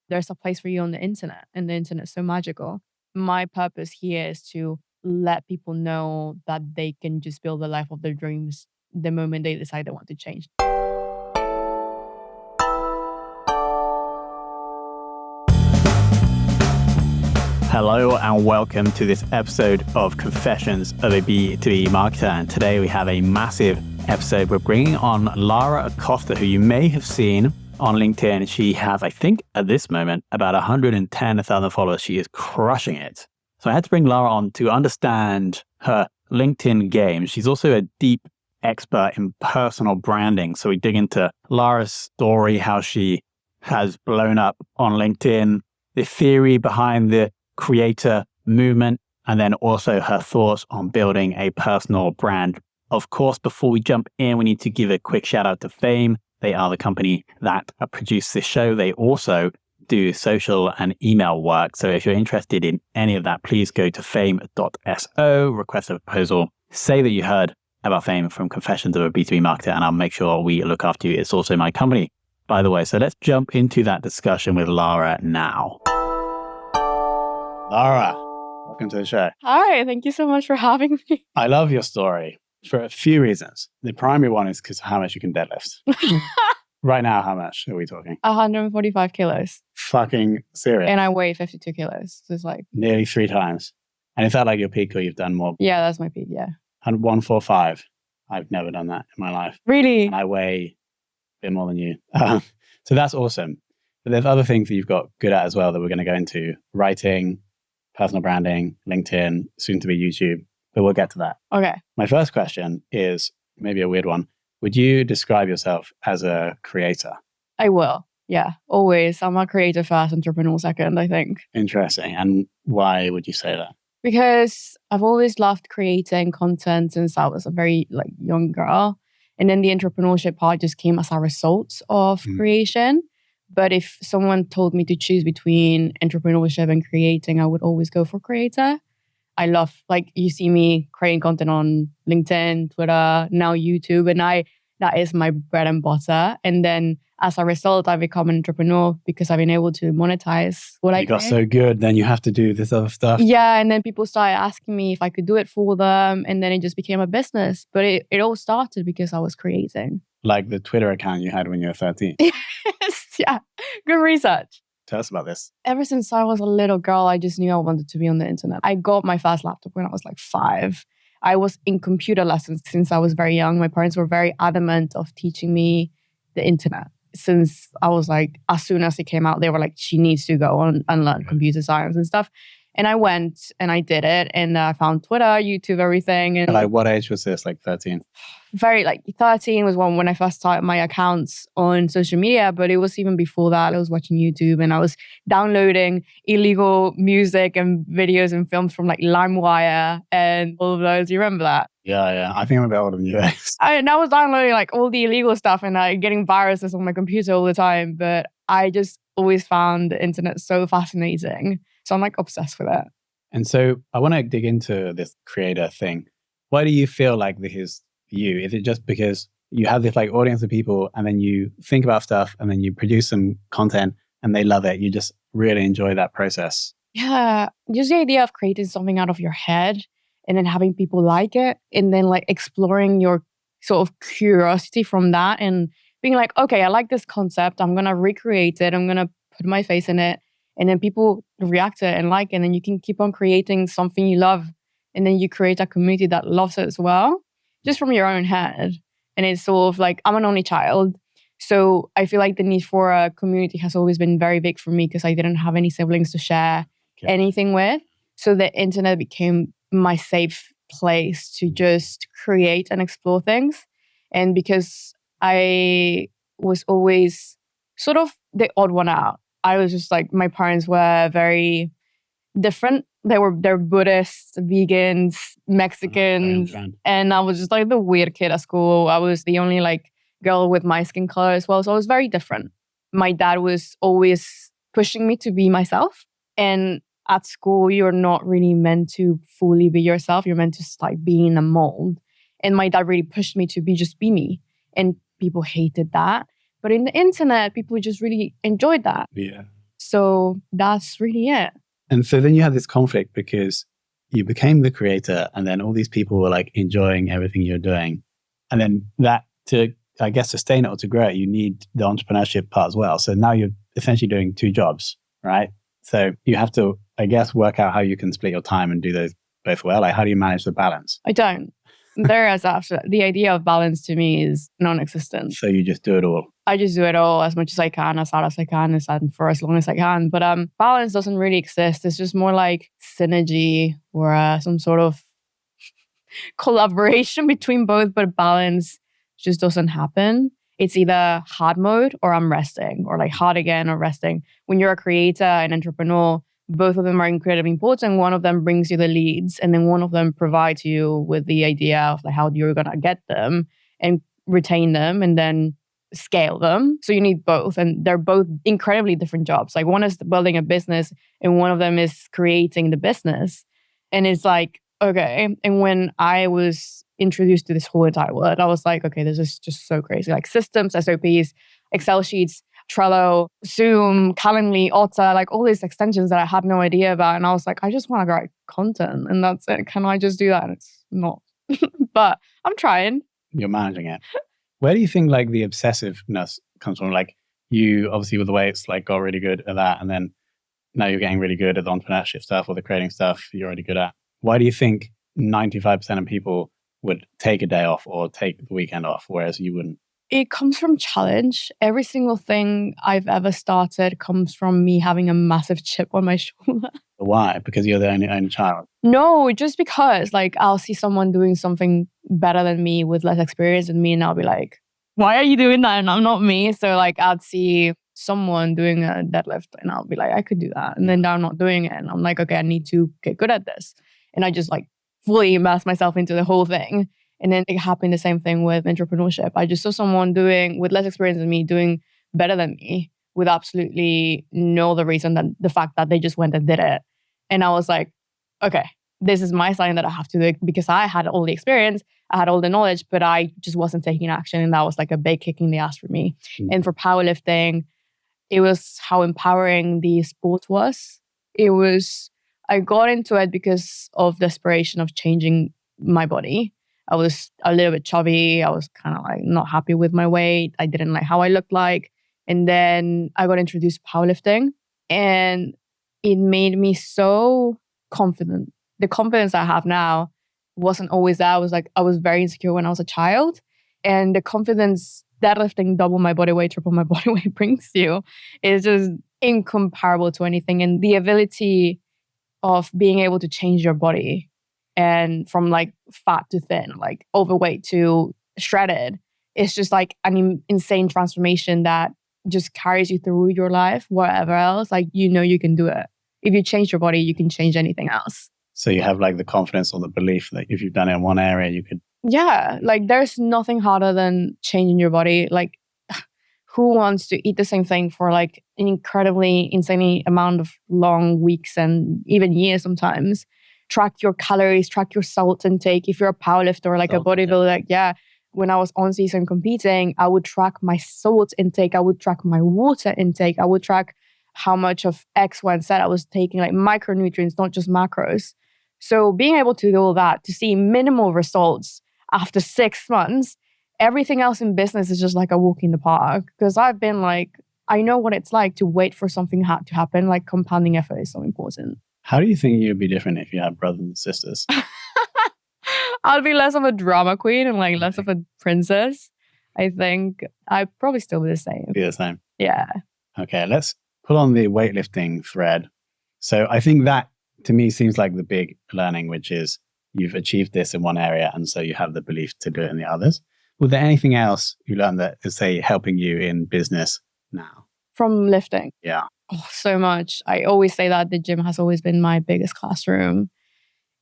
there's a place for you on the internet, and the internet is so magical. My purpose here is to let people know that they can just build the life of their dreams the moment they decide they want to change. Hello and welcome to this episode of Confessions of a B2B Marketer. And today we have a massive episode. We're bringing on Lara Acosta, who you may have seen on LinkedIn. She has, I think, at this moment, about 110,000 followers. She is crushing it. So I had to bring Lara on to understand her LinkedIn game. She's also a deep expert in personal branding. So we dig into Lara's story, how she has blown up on LinkedIn, the theory behind the creator movement, and then also her thoughts on building a personal brand. Of course, before we jump in, we need to give a quick shout out to Fame. They are the company that produce this show. They also do social and email work. So if you're interested in any of that, please go to fame.so, request a proposal, say that you heard about Fame from Confessions of a B2B Marketer, and I'll make sure we look after you. It's also my company, by the way. So let's jump into that discussion with Lara now. Lara, welcome to the show. Hi, thank you so much for having me. I love your story for a few reasons. The primary one is because how much you can deadlift. Right now, how much are we talking? 145 kilos. Fucking serious. And I weigh 52 kilos. So it's like... Nearly 3 times. And is that like your peak or you've done more? Yeah, that's my peak, yeah. 145. I've never done that in my life. Really? And I weigh a bit more than you. So that's awesome. But there's other things that you've got good at as well that we're going to go into. Writing, personal branding, LinkedIn, soon to be YouTube, but we'll get to that. Okay. My first question is maybe a weird one. Would you describe yourself as a creator? I will. Yeah, always. I'm a creator first, entrepreneur second, I think. Interesting. And why would you say that? Because I've always loved creating content since I was a very young girl. And then the entrepreneurship part just came as a result of creation. But if someone told me to choose between entrepreneurship and creating, I would always go for creator. I love, you see me creating content on LinkedIn, Twitter, now YouTube, and that is my bread and butter. And then as a result, I've become an entrepreneur because I've been able to monetize what I You got so good, then you have to do this other stuff. Yeah, and then people started asking me if I could do it for them, and then it just became a business. But it all started because I was creating. Like the Twitter account you had when you were 13. Yeah, good research. Tell us about this. Ever since I was a little girl, I just knew I wanted to be on the internet. I got my first laptop when I was 5. I was in computer lessons since I was very young. My parents were very adamant of teaching me the internet. Since I was as soon as it came out, they were like, she needs to go on and learn computer science and stuff. And I went and I did it. And I found Twitter, YouTube, everything. And what age was this? 13? Very 13 was when I first started my accounts on social media. But it was even before that. I was watching YouTube and I was downloading illegal music and videos and films from LimeWire and all of those. You remember that? Yeah. I think I'm a bit older than you. I was downloading all the illegal stuff and getting viruses on my computer all the time. But I just always found the internet so fascinating. So I'm obsessed with it. And so I want to dig into this creator thing. Why do you feel like this is you? Is it just because you have this audience of people and then you think about stuff and then you produce some content and they love it? You just really enjoy that process? Yeah. Just the idea of creating something out of your head and then having people like it and then exploring your sort of curiosity from that and being okay, I like this concept. I'm going to recreate it. I'm going to put my face in it. And then people react to it and like it. And then you can keep on creating something you love. And then you create a community that loves it as well, just from your own head. And it's sort of I'm an only child. So I feel the need for a community has always been very big for me because I didn't have any siblings to share anything with. So the internet became my safe place to just create and explore things. And because I was always sort of the odd one out. I was just my parents were very different. They're Buddhists, vegans, Mexicans. And I was just the weird kid at school. I was the only girl with my skin color as well. So I was very different. My dad was always pushing me to be myself. And at school, you're not really meant to fully be yourself. You're meant to start being a mold. And my dad really pushed me to be me. And people hated that. But in the internet, people just really enjoyed that. Yeah. So that's really it. And so then you had this conflict because you became the creator and then all these people were like enjoying everything you're doing. And then that to, I guess, sustain it or to grow it, you need the entrepreneurship part as well. So now you're essentially doing two jobs, right? So you have to, I guess, work out how you can split your time and do those both well. Like, how do you manage the balance? I don't. There is after the idea of balance to me is non-existent. So you just do it all. I just do it all as much as I can, as hard as I can, and for as long as I can. But balance doesn't really exist. It's just more like synergy or some sort of collaboration between both, but balance just doesn't happen. It's either hard mode or I'm resting, or like hard again or resting. When you're a creator and entrepreneur, both of them are incredibly important. One of them brings you the leads, and then one of them provides you with the idea of like how you're gonna get them and retain them and then scale them. So you need both, and they're both incredibly different jobs. Like one is building a business and one of them is creating the business. And it's like, okay. And when I was introduced to this whole entire world, I was like, okay, this is just so crazy. Like systems, SOPs, Excel sheets, Trello, Zoom, Calendly, Otta, like all these extensions that I had no idea about. And I was like, I just want to write content and that's it. Can I just do that? And it's not. But I'm trying. You're managing it. Where do you think like the obsessiveness comes from? Like you obviously with the way it's like got really good at that, and then now you're getting really good at the entrepreneurship stuff or the creating stuff you're already good at. Why do you think 95% of people would take a day off or take the weekend off, whereas you wouldn't? It comes from challenge. Every single thing I've ever started comes from me having a massive chip on my shoulder. Why? Because you're the only child? No, just because like I'll see someone doing something better than me with less experience than me and I'll be like, why are you doing that? And I'm not me. So like I'd see someone doing a deadlift and I'll be like, I could do that. And then I'm not doing it. And I'm like, okay, I need to get good at this. And I just like fully immerse myself into the whole thing. And then it happened the same thing with entrepreneurship. I just saw someone doing with less experience than me, doing better than me with absolutely no other reason than the fact that they just went and did it. And I was like, okay, this is my sign that I have to do it because I had all the experience, I had all the knowledge, but I just wasn't taking action. And that was like a big kick in the ass for me. And for powerlifting, it was how empowering the sport was. I got into it because of desperation of changing my body. I was a little bit chubby. I was kind of like not happy with my weight. I didn't like how I looked like. And then I got introduced to powerlifting and it made me so confident. The confidence I have now wasn't always there. I was very insecure when I was a child. And the confidence deadlifting double my body weight, triple my body weight brings you is just incomparable to anything. And the ability of being able to change your body and from like fat to thin, like overweight to shredded, it's just like an insane transformation that just carries you through your life, whatever else. Like, you know, you can do it. If you change your body, you can change anything else. So you have like the confidence or the belief that if you've done it in one area, you could. Yeah, like there's nothing harder than changing your body. Like, who wants to eat the same thing for like an incredibly, insanely amount of long weeks and even years sometimes? Track your calories, track your salt intake. If you're a powerlifter or like a bodybuilder, like, yeah, when I was on season competing, I would track my salt intake. I would track my water intake. I would track how much of X, Y, and Z I was taking, like micronutrients, not just macros. So being able to do all that, to see minimal results after 6 months, everything else in business is just like a walk in the park. Because I've been like, I know what it's like to wait for something to happen. Like compounding effort is so important. How do you think you'd be different if you had brothers and sisters? I'd be less of a drama queen and like less of a princess. I think I'd probably still be the same. Be the same. Yeah. Okay, let's pull on the weightlifting thread. So I think that to me seems like the big learning, which is you've achieved this in one area and so you have the belief to do it in the others. Was there anything else you learned that is, say, helping you in business now? From lifting? Yeah. Oh, so much. I always say that the gym has always been my biggest classroom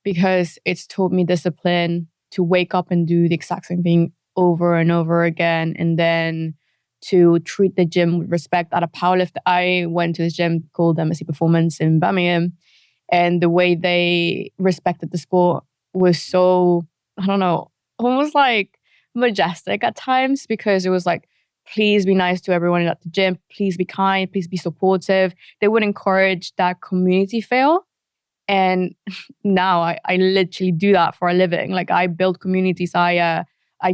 because it's taught me discipline to wake up and do the exact same thing over and over again. And then to treat the gym with respect. At a powerlift, I went to this gym called MSC Performance in Birmingham. And the way they respected the sport was so, I don't know, almost like majestic at times because it was like please be nice to everyone at the gym. Please be kind. Please be supportive. They would encourage that community feel. And now I literally do that for a living. Like I build communities. I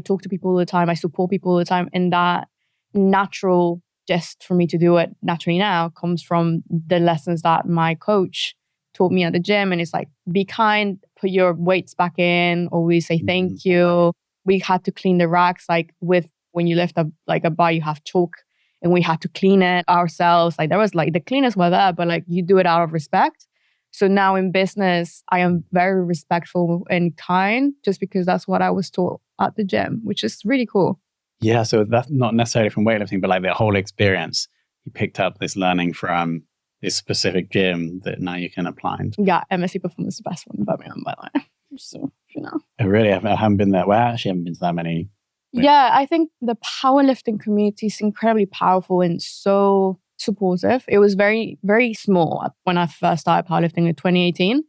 talk to people all the time. I support people all the time. And that natural just for me to do it naturally now comes from the lessons that my coach taught me at the gym. And it's like, be kind, put your weights back in, always say thank you. We had to clean the racks, like when you lift up like a bar, you have chalk and we had to clean it ourselves. Like there was like the cleaners were there, but like you do it out of respect. So now in business, I am very respectful and kind just because that's what I was taught at the gym, which is really cool. Yeah, so that's not necessarily from weightlifting, but like the whole experience. You picked up this learning from this specific gym that now you can apply. Yeah, MSC Performance is the best one in Birmingham, by the way. So, you know. I really haven't been there. Well, I actually haven't been to that many. Yeah, I think the powerlifting community is incredibly powerful and so supportive. It was very, very small when I first started powerlifting in 2018.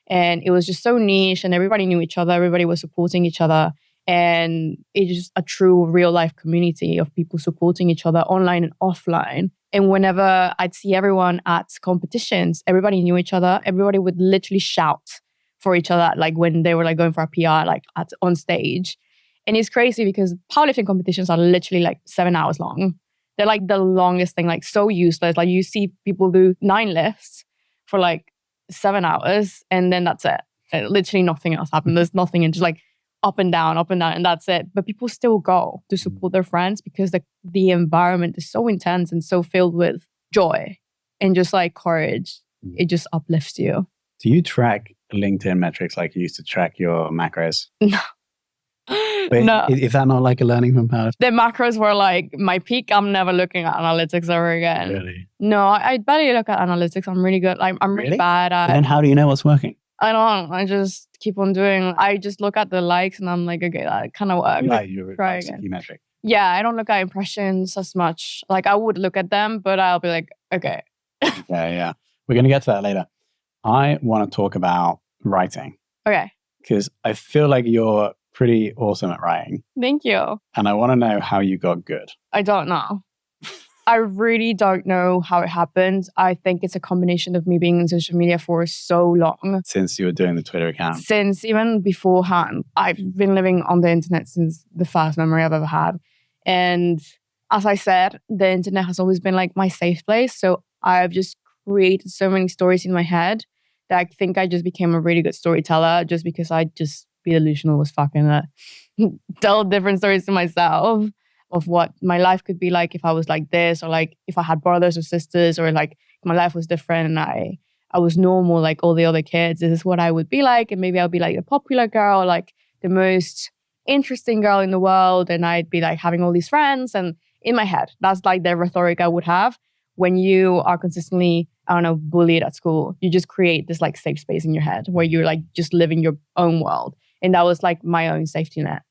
And it was just so niche and everybody knew each other. Everybody was supporting each other. And it's just a true real life community of people supporting each other online and offline. And whenever I'd see everyone at competitions, everybody knew each other. Everybody would literally shout for each other, like when they were like going for a PR, like on stage. And it's crazy because powerlifting competitions are literally like 7 hours long. They're like the longest thing, like so useless. Like you see people do 9 lifts for like 7 hours and then that's it. Literally nothing else happened. There's nothing and just like up and down, and that's it. But people still go to support their friends because the environment is so intense and so filled with joy and just like courage. It just uplifts you. Do you track LinkedIn metrics like you used to track your macros? No. But no. Is that not like a learning from power? The macros were like my peak. I'm never looking at analytics ever again. Really? No, I barely look at analytics. I'm really good. I'm really bad at. But then how do you know what's working? I don't. I just keep on doing. I just look at the likes and I'm like, okay, that kind of works. Like your key metric. Yeah, I don't look at impressions as much. Like I would look at them, but I'll be like, okay. Yeah. We're going to get to that later. I want to talk about writing. Okay. Because I feel like you're pretty awesome at writing. Thank you. And I want to know how you got good. I don't know. I really don't know how it happened. I think it's a combination of me being in social media for so long. Since you were doing the Twitter account? Since even beforehand. I've been living on the internet since the first memory I've ever had. And as I said, the internet has always been like my safe place. So I've just created so many stories in my head that I think I just became a really good storyteller just because I just be delusional as fucking tell different stories to myself of what my life could be like if I was like this, or like if I had brothers or sisters, or like my life was different and I was normal like all the other kids. This is what I would be like, and maybe I'll be like the popular girl, like the most interesting girl in the world, and I'd be like having all these friends. And in my head, that's like the rhetoric I would have when you are consistently, I don't know, bullied at school. You just create this like safe space in your head where you're like just living your own world. And that was like my own safety net.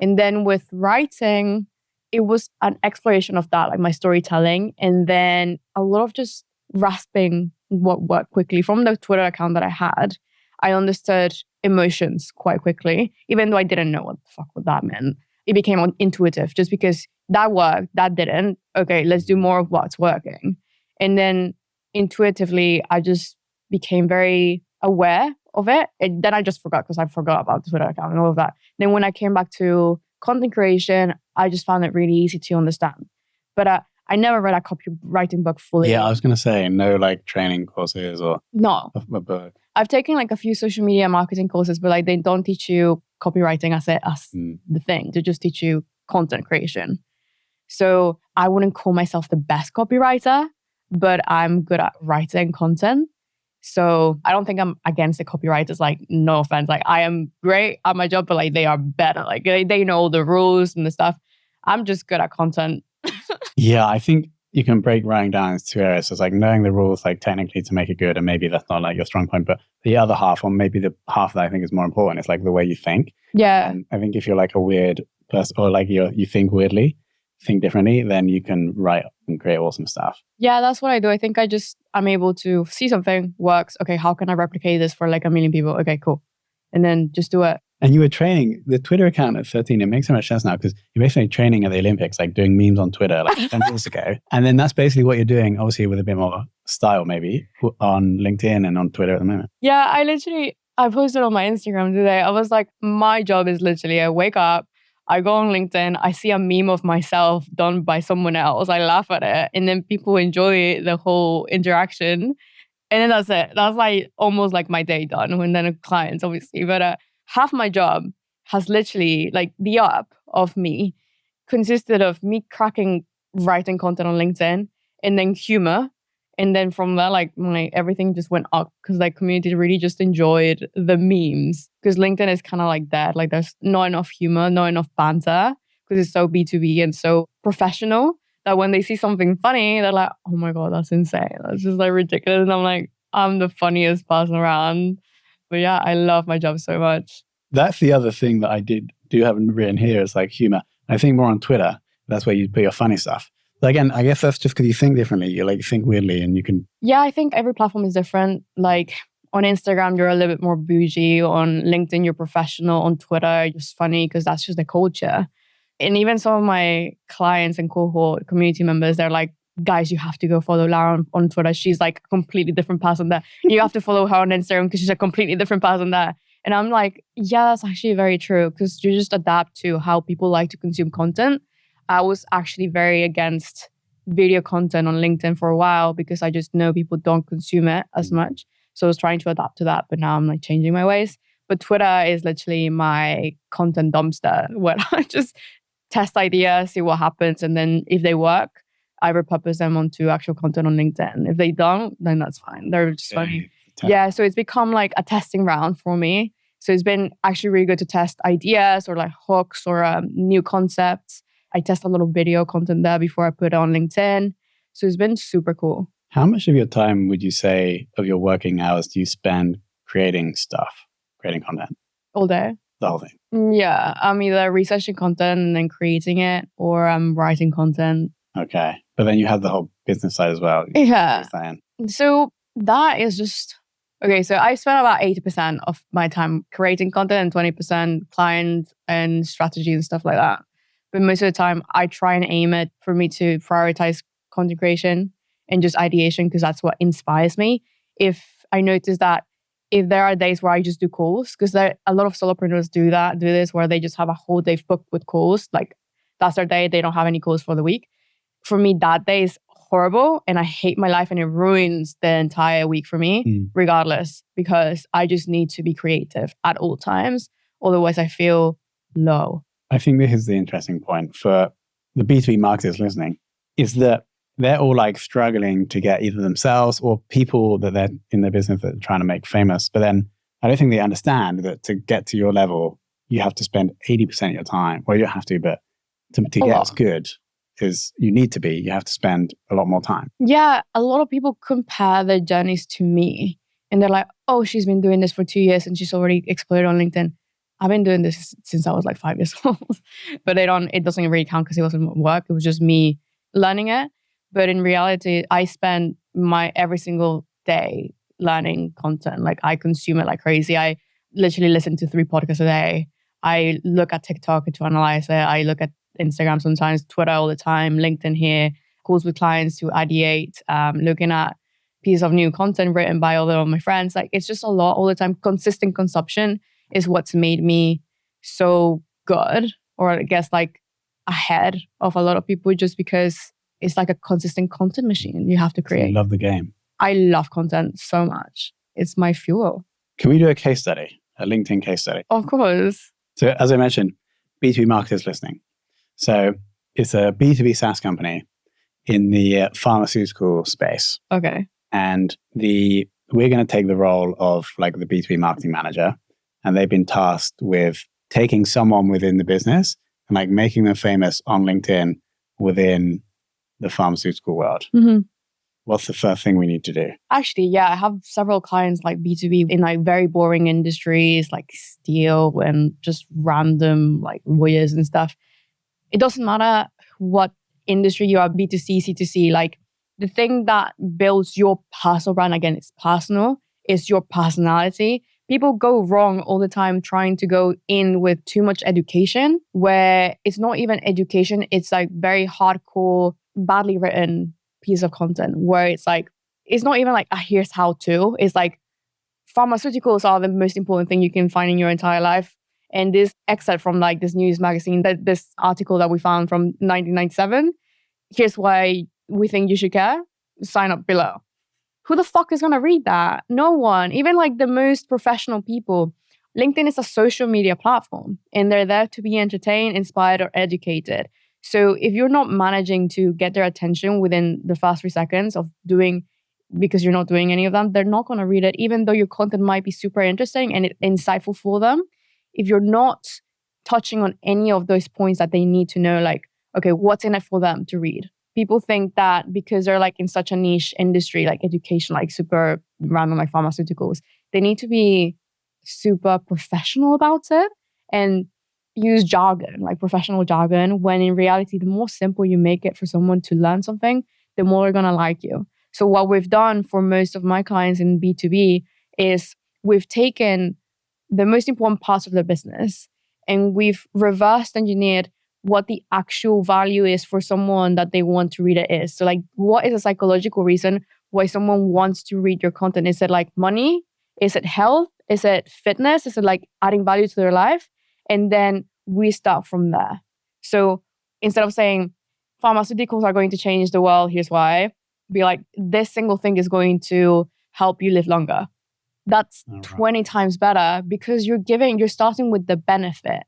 And then with writing, it was an exploration of that, like my storytelling. And then a lot of just grasping what worked quickly. From the Twitter account that I had, I understood emotions quite quickly, even though I didn't know what the fuck that meant. It became intuitive just because that worked, that didn't. Okay, let's do more of what's working. And then intuitively, I just became very aware of it. And then I just forgot because I forgot about the Twitter account and all of that. Then when I came back to content creation, I just found it really easy to understand. But I never read a copywriting book fully. Yeah, I was going to say, no like training courses or no. A book. I've taken like a few social media marketing courses, but like they don't teach you copywriting as the thing. They just teach you content creation. So I wouldn't call myself the best copywriter, but I'm good at writing content. So I don't think I'm against the copywriters. Like, no offense. Like, I am great at my job, but like they are better. Like they know all the rules and the stuff. I'm just good at content. Yeah, I think you can break writing down into 2 areas. So it's like knowing the rules, like technically to make it good, and maybe that's not like your strong point. But the other half, or maybe the half that I think is more important, is like the way you think. Yeah. And I think if you're like a weird person, or like you think weirdly, think differently, then you can write and create awesome stuff. Yeah, that's what I do. I think I'm able to see something works. Okay, how can I replicate this for like a million people? Okay, cool. And then just do it. And you were training the Twitter account at 13. It makes so much sense now because you're basically training at the Olympics, like doing memes on Twitter like 10 years ago. And then that's basically what you're doing, obviously with a bit more style maybe on LinkedIn and on Twitter at the moment. Yeah, I posted on my Instagram today. I was like, my job is literally I wake up, I go on LinkedIn, I see a meme of myself done by someone else, I laugh at it, and then people enjoy the whole interaction. And then that's it. That's like almost like my day done. And then clients, obviously. But half my job has literally like the up of me consisted of me cracking writing content on LinkedIn and then humor. And then from there, like my everything just went up because like community really just enjoyed the memes. Because LinkedIn is kind of like that. Like there's not enough humor, not enough banter because it's so B2B and so professional that when they see something funny, they're like, oh my God, that's insane. That's just like ridiculous. And I'm like, I'm the funniest person around. But yeah, I love my job so much. That's the other thing that I do have written here is like humor. I think more on Twitter. That's where you put your funny stuff. But again, I guess that's just because you think differently. You like think weirdly and you can... Yeah, I think every platform is different. Like on Instagram, you're a little bit more bougie. On LinkedIn, you're professional. On Twitter, you're just funny because that's just the culture. And even some of my clients and cohort community members, they're like, guys, you have to go follow Lara on Twitter. She's like a completely different person there. You have to follow her on Instagram because she's a completely different person there. And I'm like, yeah, that's actually very true because you just adapt to how people like to consume content. I was actually very against video content on LinkedIn for a while because I just know people don't consume it as much. So I was trying to adapt to that, but now I'm like changing my ways. But Twitter is literally my content dumpster where I just test ideas, see what happens. And then if they work, I repurpose them onto actual content on LinkedIn. If they don't, then that's fine. They're just funny. Yeah, so it's become like a testing round for me. So it's been actually really good to test ideas or like hooks or new concepts. I test a lot of video content there before I put it on LinkedIn. So it's been super cool. How much of your time would you say of your working hours do you spend creating content? All day. The whole thing? Yeah, I'm either researching content and then creating it or I'm writing content. Okay. But then you have the whole business side as well. Yeah. So that is just... Okay, so I spend about 80% of my time creating content and 20% client and strategy and stuff like that. But most of the time, I try and aim it for me to prioritize content creation and just ideation because that's what inspires me. If I notice that if there are days where I just do calls, because a lot of solopreneurs do this, where they just have a whole day booked with calls. Like that's their day, they don't have any calls for the week. For me, that day is horrible and I hate my life and it ruins the entire week for me, regardless, because I just need to be creative at all times. Otherwise, I feel low. I think this is the interesting point for the B2B marketers listening, is that they're all like struggling to get either themselves or people that they're in their business that are trying to make famous. But then I don't think they understand that to get to your level, you have to spend 80% of your time. Well, you don't have to, but to get as good as you need to be, you have to spend a lot more time. Yeah, a lot of people compare their journeys to me. And they're like, oh, she's been doing this for 2 years and she's already exploded on LinkedIn. I've been doing this since I was like 5 years old. But it doesn't really count because it wasn't work. It was just me learning it. But in reality, I spend my every single day learning content. Like I consume it like crazy. I literally listen to 3 podcasts a day. I look at TikTok to analyze it. I look at Instagram sometimes, Twitter all the time, LinkedIn here, calls with clients to ideate, looking at pieces of new content written by other of my friends. Like it's just a lot all the time. Consistent consumption is what's made me so good, or I guess like ahead of a lot of people, just because it's like a consistent content machine you have to create. So you love the game. I love content so much. It's my fuel. Can we do a case study, a LinkedIn case study? Of course. So as I mentioned, B2B marketers listening. So it's a B2B SaaS company in the pharmaceutical space. Okay. And we're going to take the role of like the B2B marketing manager. And they've been tasked with taking someone within the business and like making them famous on LinkedIn within the pharmaceutical world. Mm-hmm. What's the first thing we need to do? Actually, yeah, I have several clients like B2B in like very boring industries like steel and just random like lawyers and stuff. It doesn't matter what industry you are, B2C, C2C, like the thing that builds your personal brand, again, it's personal, is your personality. people go wrong all the time trying to go in with too much education, where it's not even education, it's like very hardcore, badly written piece of content where it's like, it's not even like, here's how to. It's like, pharmaceuticals are the most important thing you can find in your entire life. And this excerpt from like this news magazine, this article that we found from 1997, here's why we think you should care. Sign up below. Who the fuck is going to read that? No one. Even like the most professional people. LinkedIn is a social media platform and they're there to be entertained, inspired, or educated. So if you're not managing to get their attention within the first 3 seconds of doing, because you're not doing any of them, they're not going to read it, even though your content might be super interesting and insightful for them. If you're not touching on any of those points that they need to know, like, okay, what's in it for them to read? People think that because they're like in such a niche industry, like education, like super random, like pharmaceuticals, they need to be super professional about it and use jargon, like professional jargon, when in reality, the more simple you make it for someone to learn something, the more they're going to like you. So what we've done for most of my clients in B2B is we've taken the most important parts of their business and we've reverse engineered what the actual value is for someone that they want to read it is. So like, what is a psychological reason why someone wants to read your content? Is it like money? Is it health? Is it fitness? Is it like adding value to their life? And then we start from there. So instead of saying pharmaceuticals are going to change the world, here's why, be like, this single thing is going to help you live longer. That's 20 times better because you're starting with the benefit,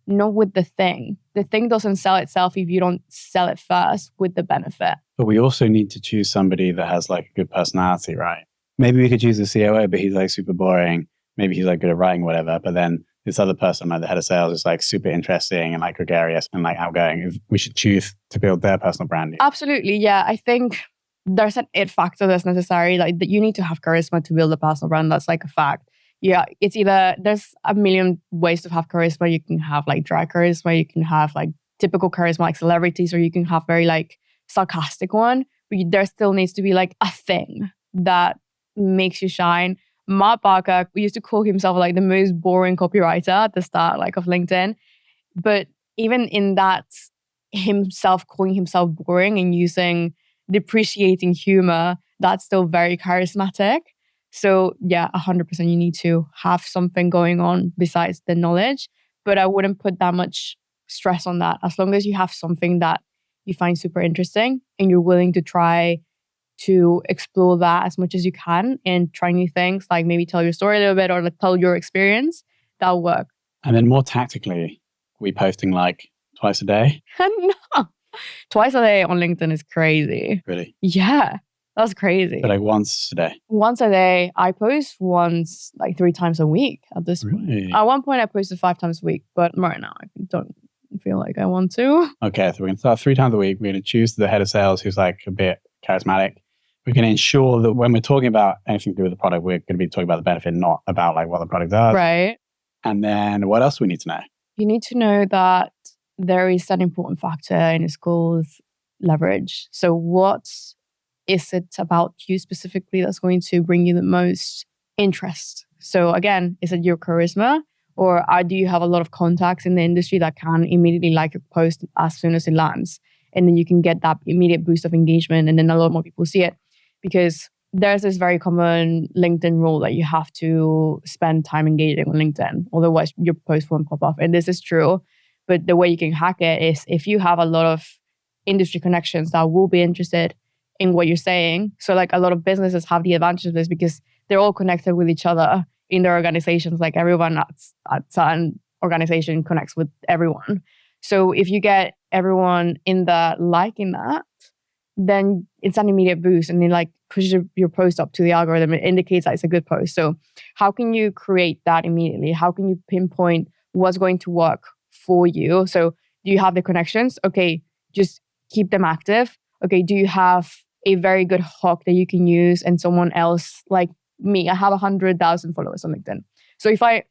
not with the thing. The thing doesn't sell itself if you don't sell it first with the benefit. But we also need to choose somebody that has like a good personality, right? Maybe we could choose the COO, but he's like super boring. Maybe he's like good at writing, whatever. But then this other person, like the head of sales, is like super interesting and like gregarious and like outgoing. We should choose to build their personal branding. Absolutely. Yeah. I think there's an it factor that's necessary. Like that you need to have charisma to build a personal brand. That's like a fact. Yeah, it's either there's a million ways to have charisma. You can have like dry charisma, you can have like typical charisma like celebrities, or you can have very like sarcastic one. But there still needs to be like a thing that makes you shine. Mark Barker used to call himself like the most boring copywriter at the start like of LinkedIn. But even in that, himself calling himself boring and using depreciating humor, that's still very charismatic. So yeah, 100% you need to have something going on besides the knowledge. But I wouldn't put that much stress on that. As long as you have something that you find super interesting and you're willing to try to explore that as much as you can and try new things, like maybe tell your story a little bit or like tell your experience, that'll work. And then more tactically, we posting like twice a day? No. Twice a day on LinkedIn is crazy. Really? Yeah. That's crazy. But like once a day? Once a day. I post once, like 3 times a week at this point. At one point, I posted 5 times a week, but right now, I don't feel like I want to. Okay, so we're going to start 3 times a week. We're going to choose the head of sales who's like a bit charismatic. We're going to ensure that when we're talking about anything to do with the product, we're going to be talking about the benefit, not about like what the product does. Right. And then what else do we need to know? You need to know that there is an important factor and it's called leverage. So what is it about you specifically that's going to bring you the most interest? So again, is it your charisma, or do you have a lot of contacts in the industry that can immediately like your post as soon as it lands? And then you can get that immediate boost of engagement and then a lot more people see it. Because there's this very common LinkedIn rule that you have to spend time engaging on LinkedIn. Otherwise, your post won't pop up. And this is true. But the way you can hack it is if you have a lot of industry connections that will be interested in what you're saying. So like a lot of businesses have the advantage of this because they're all connected with each other in their organizations. Like everyone at certain organization connects with everyone. So if you get everyone in the liking that, then it's an immediate boost and it like pushes your post up to the algorithm. It indicates that it's a good post. So how can you create that immediately? How can you pinpoint what's going to work for you? So do you have the connections? Okay, just keep them active. Okay, do you have a very good hook that you can use and someone else like me? I have 100,000 followers on LinkedIn. So if I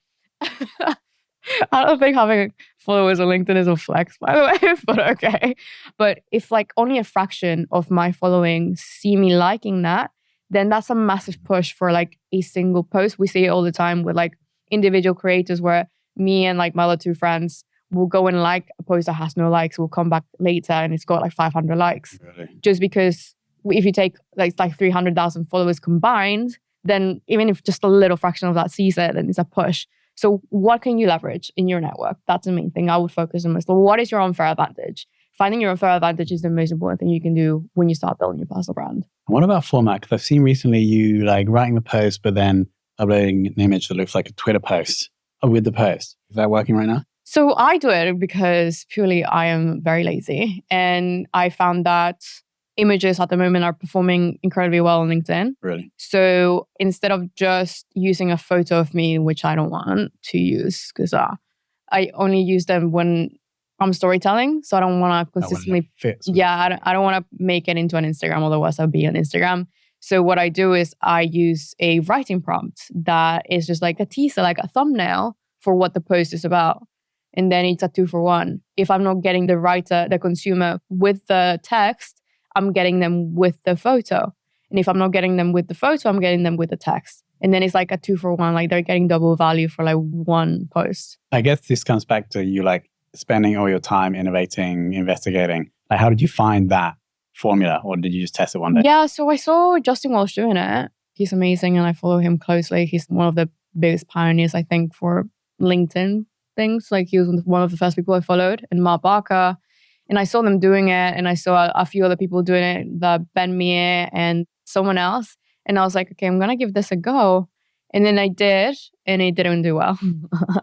don't think having followers on LinkedIn is a flex, by the way, but okay. But if like only a fraction of my following see me liking that, then that's a massive push for like a single post. We see it all the time with like individual creators where me and like my other two friends will go and like a post that has no likes. We'll come back later and it's got like 500 likes. Really? Just because if you take like 300,000 followers combined, then even if just a little fraction of that sees it, then it's a push. So what can you leverage in your network? That's the main thing I would focus on most. So what is your unfair advantage? Finding your unfair advantage is the most important thing you can do when you start building your personal brand. What about format? Because I've seen recently you like writing the post, but then uploading an image that looks like a Twitter post with the post. Is that working right now? So I do it because purely I am very lazy. And I found that images at the moment are performing incredibly well on LinkedIn. Really? So instead of just using a photo of me, which I don't want to use because I only use them when I'm storytelling. So I don't want to consistently I don't want to make it into an Instagram, otherwise I'll be on Instagram. So what I do is I use a writing prompt that is just like a teaser, like a thumbnail for what the post is about. And then it's a 2-for-1. If I'm not getting the writer, the consumer with the text, I'm getting them with the photo. And if I'm not getting them with the photo, I'm getting them with the text. And then it's like a 2-for-1, like they're getting double value for like one post. I guess this comes back to you like spending all your time innovating, investigating. Like, how did you find that formula, or did you just test it one day? Yeah, so I saw Justin Walsh doing it. He's amazing and I follow him closely. He's one of the biggest pioneers, I think, for LinkedIn things. Like he was one of the first people I followed, and Mark Barker. And I saw them doing it, and I saw a few other people doing it, the Ben Mier and someone else. And I was like, okay, I'm going to give this a go. And then I did, and it didn't do well.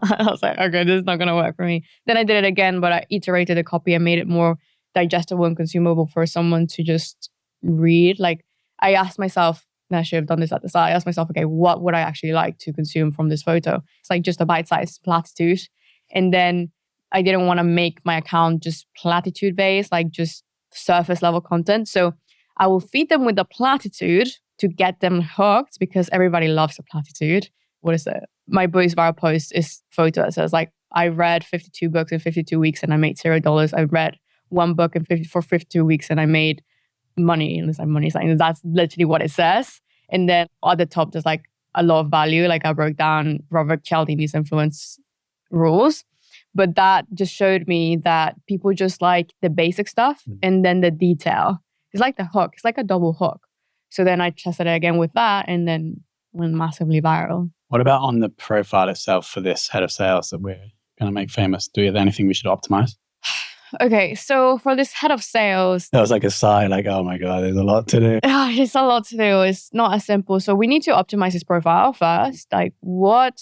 I was like, okay, this is not going to work for me. Then I did it again, but I iterated the copy and made it more digestible and consumable for someone to just read. Like I asked myself, and I should have done this at the start, I asked myself, okay, what would I actually like to consume from this photo? It's like just a bite-sized platitude. And then I didn't want to make my account just platitude based, like just surface level content. So I will feed them with the platitude to get them hooked because everybody loves a platitude. What is it? My most viral post is photo. It says like, I read 52 books in 52 weeks and I made $0. I read one book for 52 weeks and I made money. And it's like money sign. That's literally what it says. And then at the top, there's like a lot of value. Like I broke down Robert Cialdini's influence rules. But that just showed me that people just like the basic stuff and then the detail. It's like the hook. It's like a double hook. So then I tested it again with that and then went massively viral. What about on the profile itself for this head of sales that we're going to make famous? Do we have anything we should optimize? Okay, so for this head of sales... That was like a sigh, like, oh my God, there's a lot to do. It's a lot to do. It's not as simple. So we need to optimize his profile first. Like, what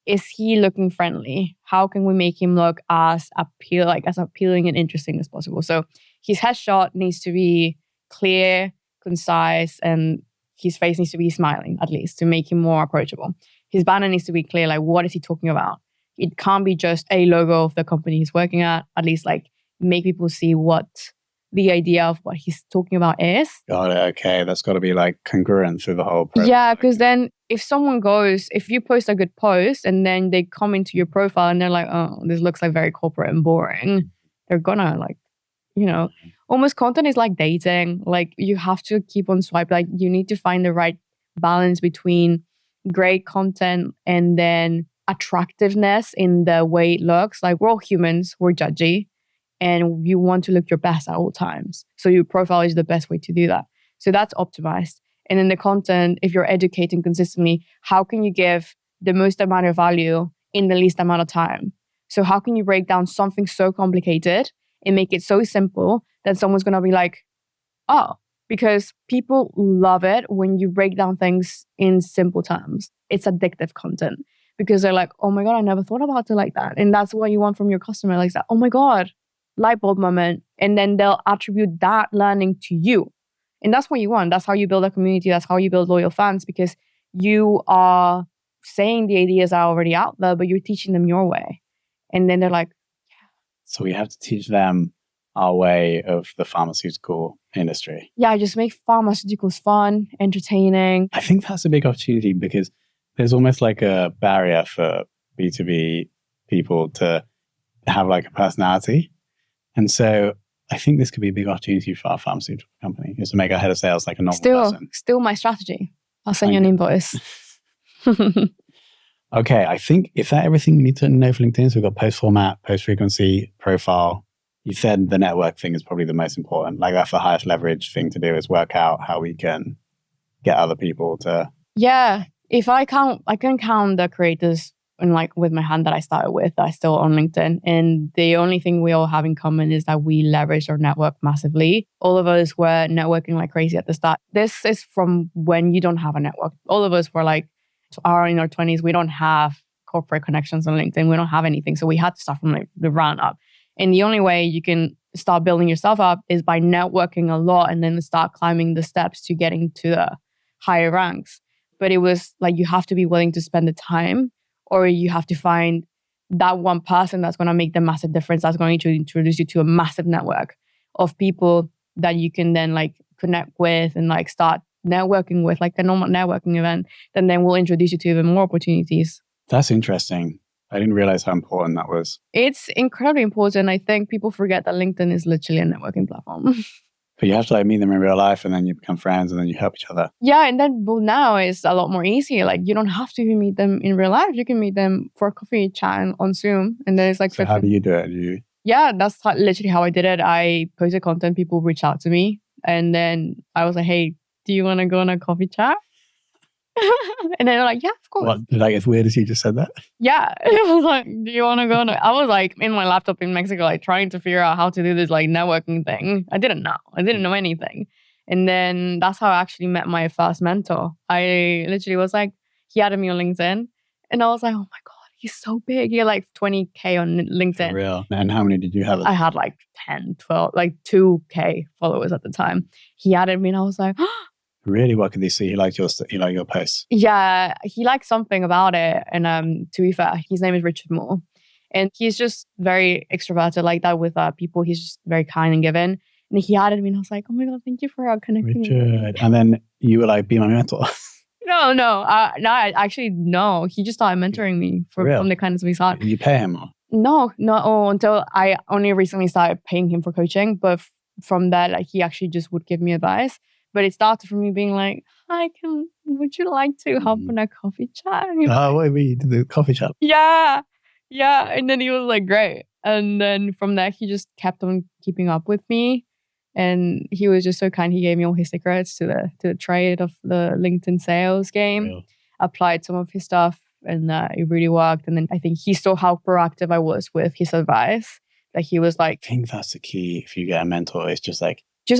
is he looking friendly? How can we make him look as appealing and interesting as possible? So his headshot needs to be clear, concise, and his face needs to be smiling, at least, to make him more approachable. His banner needs to be clear, like, what is he talking about? It can't be just a logo of the company he's working at least like make people see what the idea of what he's talking about is. Got it. Okay. That's got to be like congruent through the whole process. Yeah, because then if you post a good post and then they come into your profile and they're like, oh, this looks like very corporate and boring, they're gonna like, almost content is like dating. Like you have to keep on swipe. Like you need to find the right balance between great content and then attractiveness in the way it looks. Like we're all humans, we're judgy, and you want to look your best at all times. So your profile is the best way to do that. So that's optimized. And then the content, if you're educating consistently, how can you give the most amount of value in the least amount of time? So how can you break down something so complicated and make it so simple that someone's going to be like, oh, because people love it when you break down things in simple terms. It's addictive content. Because they're like, oh my God, I never thought about it like that. And that's what you want from your customer. Like that, oh my God, light bulb moment. And then they'll attribute that learning to you. And that's what you want. That's how you build a community. That's how you build loyal fans, because you are saying the ideas are already out there, but you're teaching them your way. And then they're like, yeah. So we have to teach them our way of the pharmaceutical industry. Yeah, just make pharmaceuticals fun, entertaining. I think that's a big opportunity because there's almost like a barrier for B2B people to have like a personality. And so I think this could be a big opportunity for our pharmaceutical company, is to make our head of sales like a normal person. Still my strategy. I'll send you an invoice. Okay, I think is that everything we need to know for LinkedIn? So we've got post format, post frequency, profile. You said the network thing is probably the most important. Like that's the highest leverage thing to do, is work out how we can get other people to. Yeah. If I can count the creators and like with my hand that I started with, that are still on LinkedIn. And the only thing we all have in common is that we leverage our network massively. All of us were networking like crazy at the start. This is from when you don't have a network. All of us were like, are in our 20s. We don't have corporate connections on LinkedIn. We don't have anything. So we had to start from like the ground up. And the only way you can start building yourself up is by networking a lot and then start climbing the steps to getting to the higher ranks. But it was like, you have to be willing to spend the time, or you have to find that one person that's going to make the massive difference, that's going to introduce you to a massive network of people that you can then like connect with and like start networking with, like a normal networking event. Then we'll introduce you to even more opportunities. That's interesting. I didn't realize how important that was. It's incredibly important. I think people forget that LinkedIn is literally a networking platform. But you have to like meet them in real life, and then you become friends, and then you help each other. Yeah, and then now it's a lot more easy. Like you don't have to meet them in real life. You can meet them for a coffee chat on Zoom, and then it's like. So how do you do it? Yeah, that's literally how I did it. I posted content. People reach out to me, and then I was like, "Hey, do you want to go on a coffee chat?" And they're like, "Yeah, of course." What, like as weird as you just said that? Yeah. It was like, do you want to go on I was like in my laptop in Mexico, like trying to figure out how to do this like networking thing. I didn't know anything. And then that's how I actually met my first mentor. I literally was like, he added me on LinkedIn, and I was like, oh my God, he's so big. He had like 20K on LinkedIn. For real. And how many did you have? I had like 10, 12, like 2K followers at the time. He added me and I was like, really? What could they see? He liked your posts? Yeah, he liked something about it. And to be fair, his name is Richard Moore. And he's just very extroverted like that with people. He's just very kind and giving. And he added me and I was like, oh my God, thank you for connecting Richard. And then you were like, be my mentor. No. No. He just started mentoring me from the kindness of his heart. Did you pay him? Or? No, until I only recently started paying him for coaching. But from that, like he actually just would give me advice. But it started from me being like, hi, would you like to hop on a coffee chat? Oh, what do you mean? The coffee chat? Yeah. And then he was like, great. And then from there, he just kept on keeping up with me. And he was just so kind. He gave me all his secrets to the trade of the LinkedIn sales game. Real. Applied some of his stuff and it really worked. And then I think he saw how proactive I was with his advice. That he was like, I think that's the key. If you get a mentor, it's just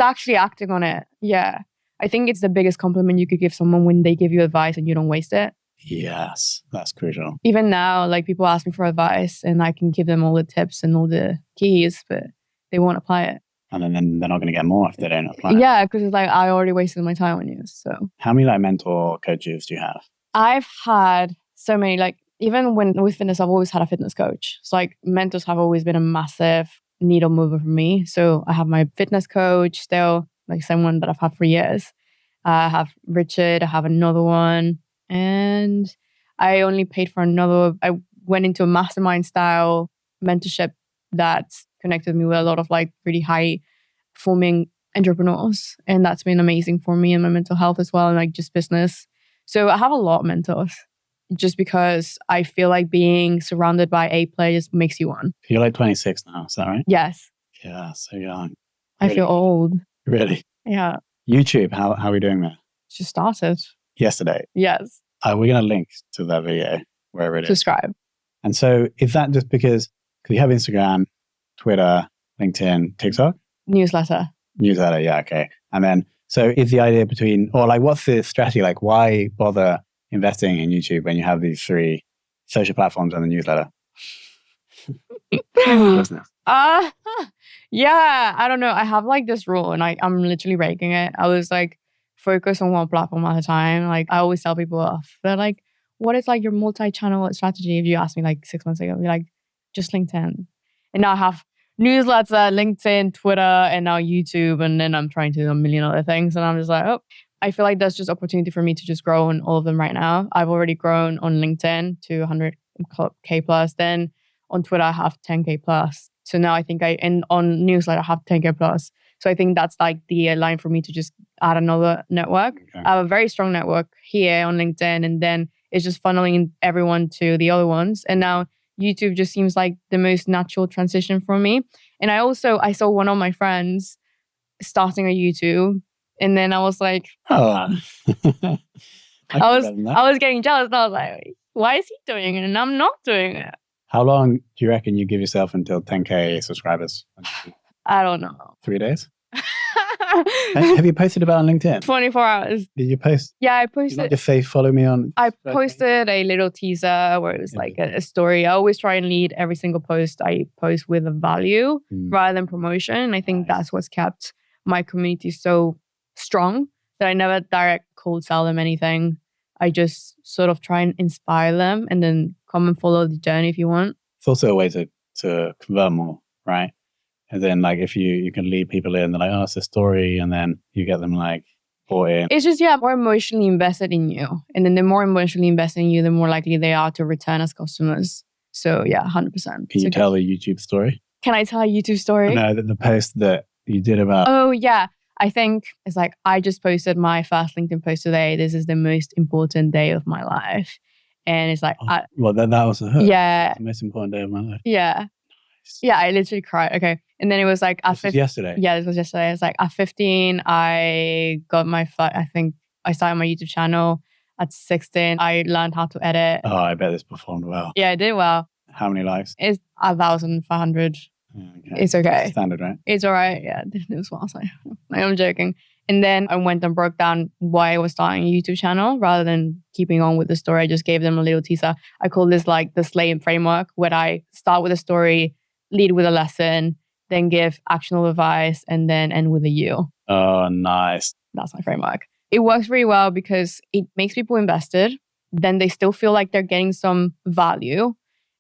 actually acting on it. Yeah. I think it's the biggest compliment you could give someone when they give you advice and you don't waste it. Yes, that's crucial. Even now, like people ask me for advice and I can give them all the tips and all the keys, but they won't apply it. And then they're not going to get more if they don't apply it. Yeah, because it's like, I already wasted my time on you. So how many like mentor coaches do you have? I've had so many, like even with fitness, I've always had a fitness coach. So like mentors have always been a massive needle mover for me. So I have my fitness coach still, like someone that I've had for years. I have Richard, I have another one. And I only paid for another. I went into a mastermind style mentorship that connected me with a lot of like really high performing entrepreneurs. And that's been amazing for me and my mental health as well. And like just business. So I have a lot of mentors just because I feel like being surrounded by A players makes you one. You're like 26 now, is that right? Yes. Yeah, so young. Really? I feel old. Really? Yeah. YouTube, how are we doing there? Just started. Yesterday? Yes. We're going to link to that video, wherever it is. Subscribe. And so is that just because you have Instagram, Twitter, LinkedIn, TikTok? Newsletter, yeah, okay. And then, so is the idea what's the strategy? Like, why bother investing in YouTube when you have these 3 social platforms and the newsletter? Business. Yeah, I don't know. I have like this rule and I'm literally breaking it. I was like, focus on one platform at a time. Like I always tell people off. They're like, what is like your multi-channel strategy? If you asked me like 6 months ago, I'd be like, just LinkedIn. And now I have newsletter, LinkedIn, Twitter, and now YouTube. And then I'm trying to do a million other things. And I'm just like, I feel like there's just opportunity for me to just grow on all of them right now. I've already grown on LinkedIn to 100K plus. Then on Twitter, I have 10K plus. So now I think and on newsletter, I have 10K plus. So I think that's like the line for me to just add another network. Okay. I have a very strong network here on LinkedIn, and then it's just funneling everyone to the other ones. And now YouTube just seems like the most natural transition for me. And I saw one of my friends starting a YouTube, and then I was like, Oh, I was getting jealous, and I was like, why is he doing it and I'm not doing it? How long do you reckon you give yourself until 10K subscribers? I don't know. 3 days? Have you posted about on LinkedIn? 24 hours. Did you post? Yeah, I Did you not posted. just say follow me on? I posted a little teaser where it was like a story. I always try and lead every single post I post with a value rather than promotion. I think that's what's kept my community so strong, that I never direct cold sell them anything. I just sort of try and inspire them, and then come and follow the journey if you want. It's also a way to convert more, right? And then like if you can lead people in, they're like, oh, it's a story, and then you get them like bought in. It's just, more emotionally invested in you. And then the more emotionally invested in you, the more likely they are to return as customers. So yeah, 100%. Can you tell the YouTube story? Can I tell a YouTube story? No, the post that you did about... Oh yeah. I think it's like, I just posted my first LinkedIn post today. This is the most important day of my life. And it's like... that was a hook. Yeah. The most important day of my life. Yeah. Nice. Yeah, I literally cried. Okay. And then it was like... This was yesterday? Yeah, this was yesterday. It's like at 15, I got my... I think I started my YouTube channel. At 16, I learned how to edit. Oh, I bet this performed well. Yeah, it did well. How many likes? It's 1,500. Okay. It's okay. Standard, right? It's all right. Yeah, it was well. So I'm joking. And then I went and broke down why I was starting a YouTube channel rather than keeping on with the story. I just gave them a little teaser. I call this like the Slay framework, where I start with a story, lead with a lesson, then give actionable advice, and then end with a you. Oh, nice. That's my framework. It works really well because it makes people invested. Then they still feel like they're getting some value.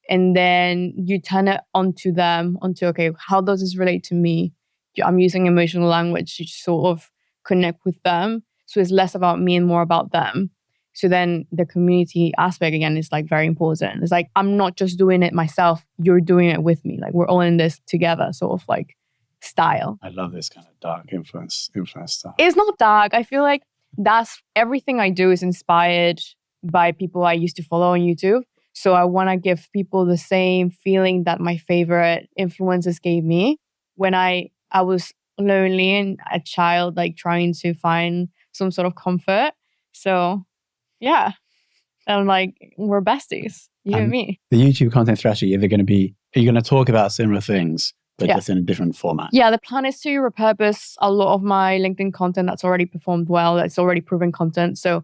And then you turn it onto them, okay, how does this relate to me? I'm using emotional language to sort of connect with them. So it's less about me and more about them. So then the community aspect again is like very important. It's like, I'm not just doing it myself, you're doing it with me. Like we're all in this together, sort of like style. I love this kind of dark influence stuff. It's not dark. I feel like that's everything I do is inspired by people I used to follow on YouTube. So I want to give people the same feeling that my favorite influencers gave me when I was lonely and a child, like trying to find some sort of comfort. So yeah, I'm like, we're besties, you and me. The YouTube content strategy, are you going to talk about similar things, but just in a different format? Yeah, the plan is to repurpose a lot of my LinkedIn content that's already performed well, that's already proven content. So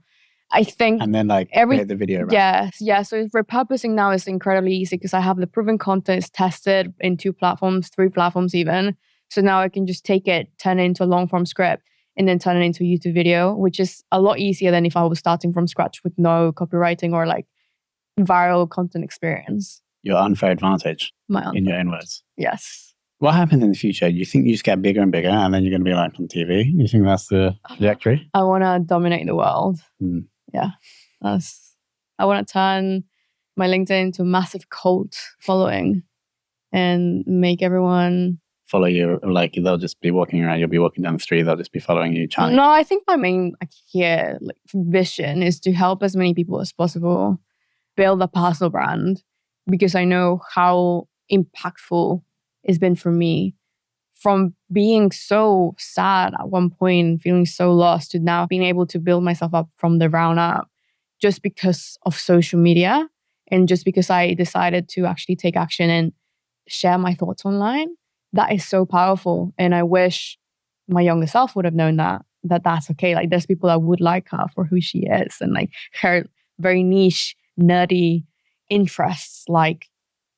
I think... And then create the video around. Yeah. So repurposing now is incredibly easy because I have the proven content is tested in 2 platforms, 3 platforms even. So now I can just take it, turn it into a long form script, and then turn it into a YouTube video, which is a lot easier than if I was starting from scratch with no copywriting or like viral content experience. Your unfair advantage, in your own words. Yes. What happens in the future? You think you just get bigger and bigger and then you're going to be like on TV? You think that's the trajectory? I want to dominate the world. Yeah. I want to turn my LinkedIn into a massive cult following and make everyone... follow you, like they'll just be walking around, you'll be walking down the street, they'll just be following you, chatting. No, I think my main vision is to help as many people as possible build a personal brand, because I know how impactful it's been for me from being so sad at one point, feeling so lost, to now being able to build myself up from the ground up just because of social media and just because I decided to actually take action and share my thoughts online. That is so powerful. And I wish my younger self would have known that's okay. Like there's people that would like her for who she is and like her very niche, nerdy interests, like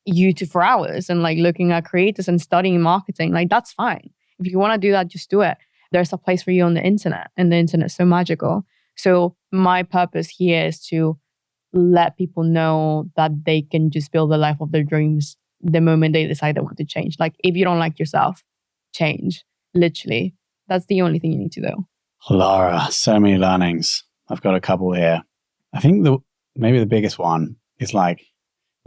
YouTube for hours and like looking at creators and studying marketing. Like that's fine. If you want to do that, just do it. There's a place for you on the internet, and the internet's so magical. So my purpose here is to let people know that they can just build the life of their dreams the moment they decide they want to change. Like if you don't like yourself, change. Literally. That's the only thing you need to do. Lara, so many learnings. I've got a couple here. I think maybe the biggest one is like,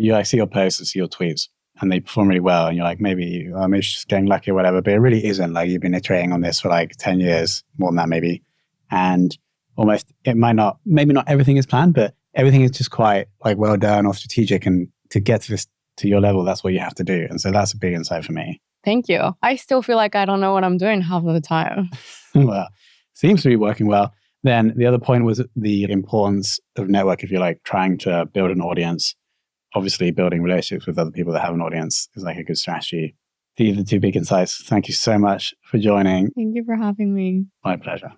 I see your posts, I see your tweets, and they perform really well, and you're like, maybe it's just getting lucky or whatever, but it really isn't. Like, you've been iterating on this for like 10 years, more than that maybe. And almost, maybe not everything is planned, but everything is just quite like well done or strategic. And to get to your level, that's what you have to do. And so that's a big insight for me. Thank you. I still feel like I don't know what I'm doing half of the time. Well, seems to be working well. Then the other point was the importance of network if you're like trying to build an audience. Obviously, building relationships with other people that have an audience is like a good strategy. These are the two big insights. Thank you so much for joining. Thank you for having me. My pleasure.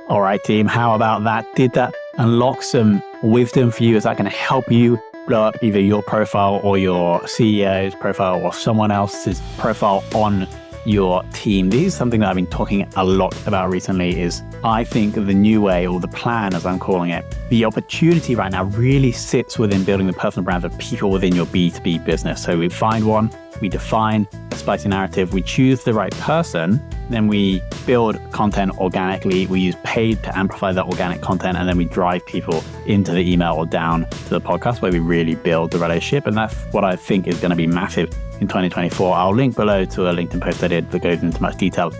All right, team. How about that? Did that unlock some wisdom for you? Is that going to help you blow up either your profile or your CEO's profile or someone else's profile on your team? This is something that I've been talking a lot about recently. Is I think the new way, or the plan as I'm calling it, the opportunity right now really sits within building the personal brands of people within your B2B business. So we find one, we define a spicy narrative, we choose the right person, then we build content organically, we use paid to amplify that organic content, and then we drive people into the email or down to the podcast where we really build the relationship. And that's what I think is going to be massive in 2024. I'll link below to a LinkedIn post I did that goes into much detail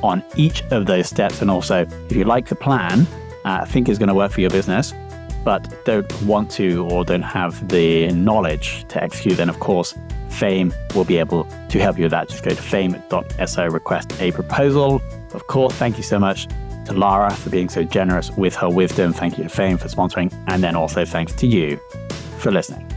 on each of those steps. And also, if you like the plan, think is going to work for your business, but don't want to or don't have the knowledge to execute, then of course, Fame will be able to help you with that. Just go to fame.so, request a proposal. Of course, thank you so much to Lara for being so generous with her wisdom. Thank you to Fame for sponsoring. And then also thanks to you for listening.